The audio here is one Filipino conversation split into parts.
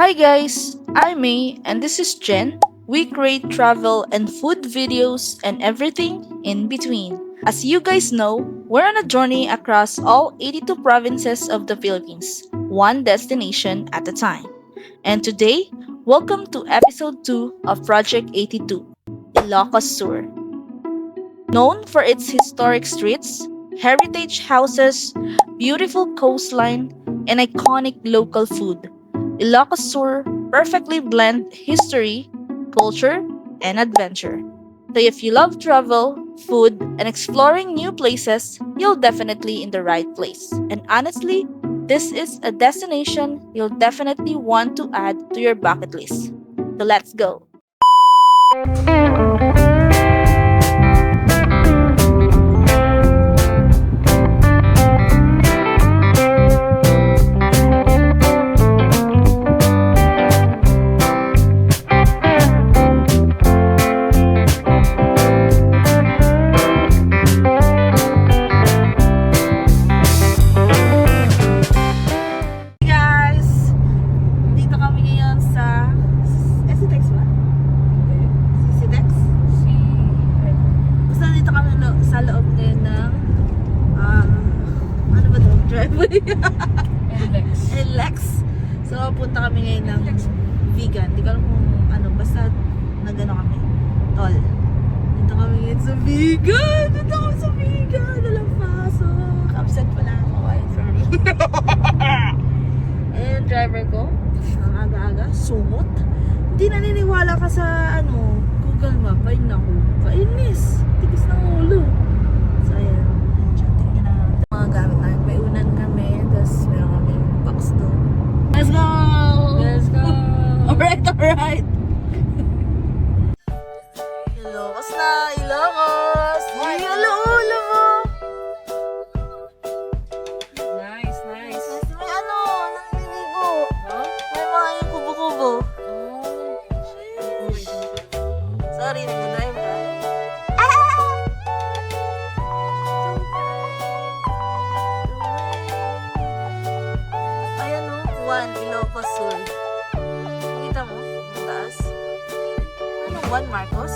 Hi guys, I'm May and this is Jen. We create travel and food videos and everything in between. As you guys know, we're on a journey across all 82 provinces of the Philippines, one destination at a time. And today, welcome to episode 2 of Project 82, Ilocos Sur. Known for its historic streets, heritage houses, beautiful coastline, and iconic local food, Ilocos Sur perfectly blend history, culture, and adventure. So if you love travel, food, and exploring new places, you'll definitely in the right place. And honestly, this is a destination you'll definitely want to add to your bucket list. So let's go. Hey guys! Dito kami ngayon sa SCTEX ba? SCTEX? Basta dito kami sa loob ngayon ng ano ba ito? Driveway? LX. So punta kami ngayon ng vegan. Di ko alam kung ano, basta nagano kami. Tol. Dito kami ngayon sa vegan! Dito kami sa vegan! Walang pasok. Upset pala ako. Ay, sorry. Ayun yung driver ko. Ang aga-aga. Sumot. Hindi naniniwala ka sa ano, Google Map. Ay naku. Kainis. Tikis ng ulo. So ayan. Tingnan na natin mga gamit namin. May unan kami. Tapos meron kami box doon. Let's go! Let's go! Alright, alright. Ilocos na, Ilocos! Ay, ulo mo! Nice, nice. May ano, nanliligo. Huh? May mga yung kubo-kubo. Oh. Sorry, nag-drive ka. Ayan o, Juan Ilocos Sur. Nakita mo? Ang taas. Ano, Juan Marcos?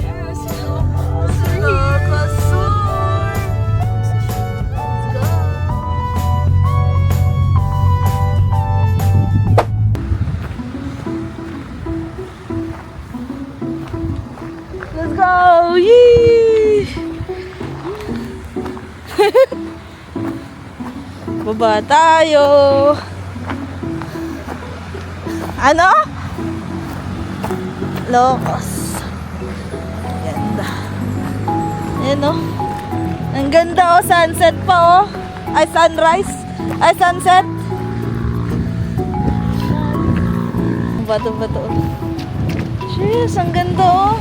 Yes, Ilocos. Ilocos Sur! Let's go! Let's go! Yee! Baba tayo! Ano? Locos. Ganda. Ayan o. Ang ganda o. Sunset pa o. Ay, sunrise. Ay, sunset. Bato-bato. Jeez, ang ganda o.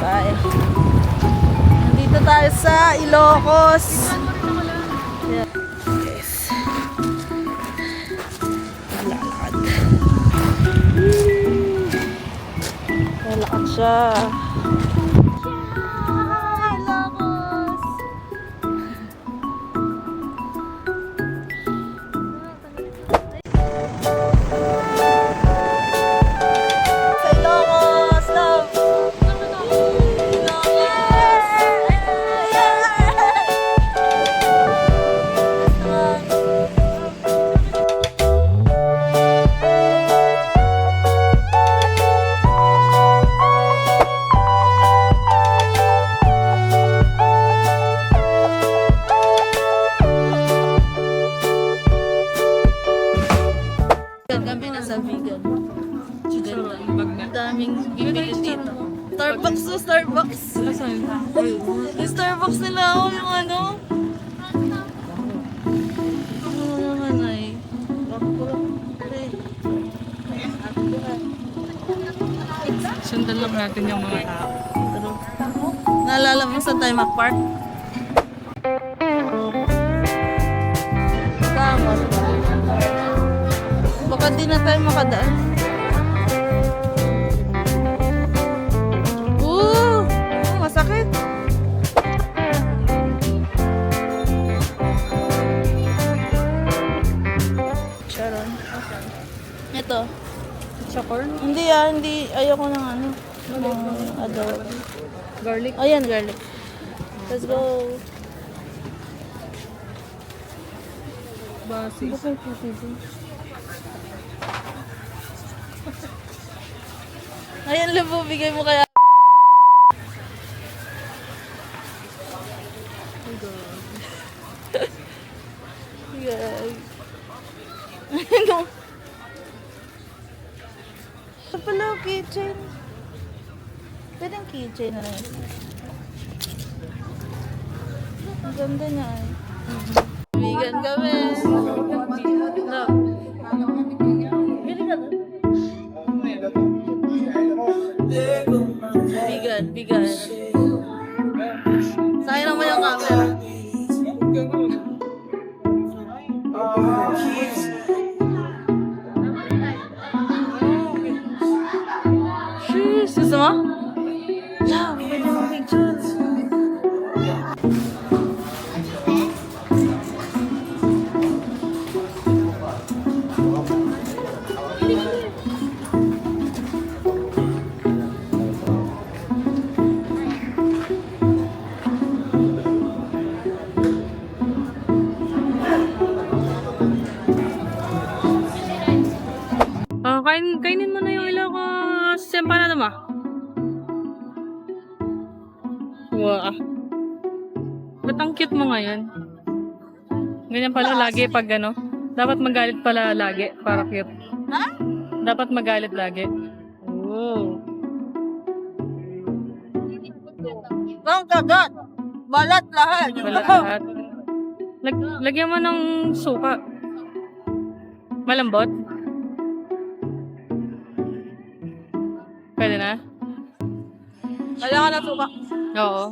Tayo. Nandito tayo sa Ilocos. Yeah. Yes. Lalakad. Lalakad siya. Ilocos. Sa Ilocos, love. Kami na sa vegan. Ganda. Ang daming bibili dito. Starbucks to Starbucks. Yung Starbucks nila ako yung ano. Ano naman ay. Sundan lang natin yung mga tao. Pero, naalala mo sa Timac Park? Tama. Baka di na tayo makadaan. corn? Hindi hindi. Ayoko ng ano. Ng adobo. Garlic? Ayan, garlic. Let's go. Basi. Ayan, Labo, bigay mo kaya. Gag. Ano? Ito pala, kitchen. Pwedeng kitchen na rin. Ang ganda niya eh. Vegan kami. No. Bili ka na. Vegan. Sayang naman yung camera. Sheesh, gusto mo? Yeah, pwede mo picture. Kainin mo na yung ilaw ko sa empanada mo. Wow. Ba't ang cute mo ngayon? Ganyan pala lagi pag ano. Dapat magalit pala lagi para cute. Ha? Dapat magalit lagi. Oh. Ang kagat! Balat lahat! Wala lahat. Lagyan mo ng suka. Malambot? Pwede na? Kailangan na suka. Oo.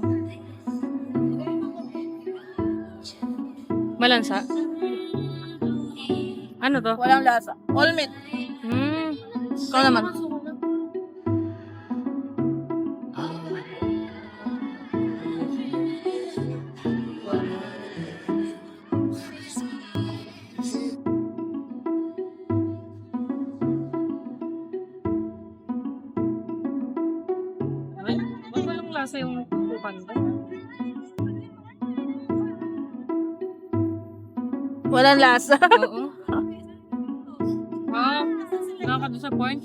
Malansa? Ano to? Walang lasa. All meat. Ikaw naman. Ay, ba't walang lasa yung kukan ko? Walang lasa. Oo. Wow. Nakaka-disappoint.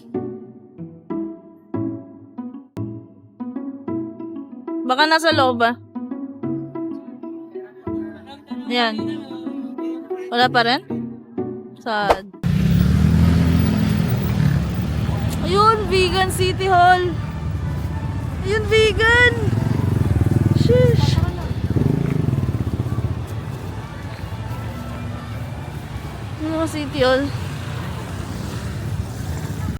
Baka nasa loob ah. Yan. Wala pa rin? Sad. Ayun, Vegan City Hall. Ayun, vegan. Sheesh. Ano City Hall?